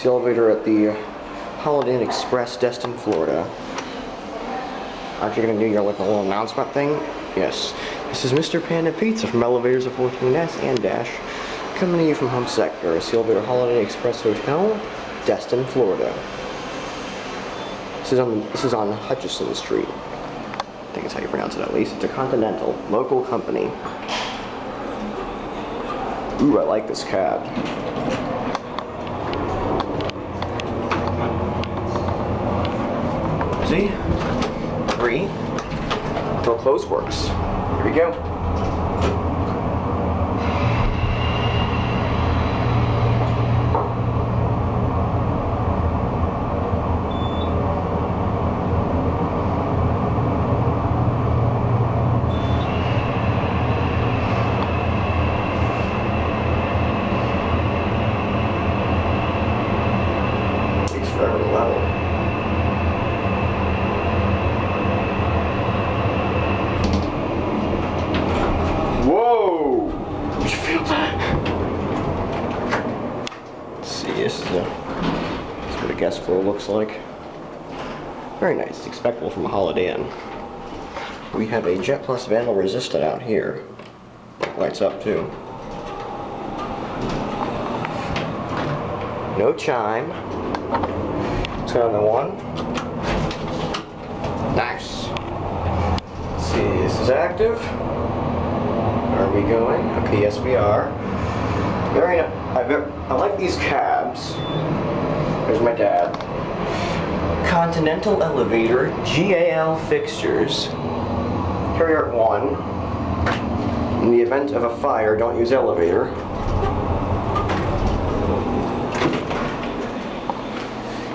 the elevator at the Holiday Inn Express, Destin, Florida. Aren't you gonna do your like a little announcement thing? Yes. This is Mr. Panda Pizza from Elevators of 14S and Dash, coming to you from Home Sector. It's the elevator Holiday Inn Express Hotel, Destin, Florida. This is on Hutchinson Street. I think that's how you pronounce it at least. It's a Continental, local company. Ooh, I like this cab. See? 3 till close works. Here we go. It's forever level. Whoa! Did you feel that? Let's see, this is what a guest floor looks like. Very nice, it's expectable from a Holiday Inn. We have a Jet Plus vandal resistant out here. Lights up too. No chime. Let's go on the 1. Nice. Let's see, this is active. Are we going? Okay, yes we are. Very nice. I like these cabs. There's my dad. Continental elevator, GAL fixtures. Carrier 1. In the event of a fire, don't use elevator.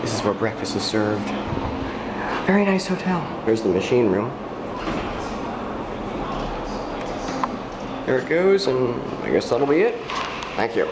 This is where breakfast is served. Very nice hotel. There's the machine room. There it goes, and I guess that'll be it. Thank you.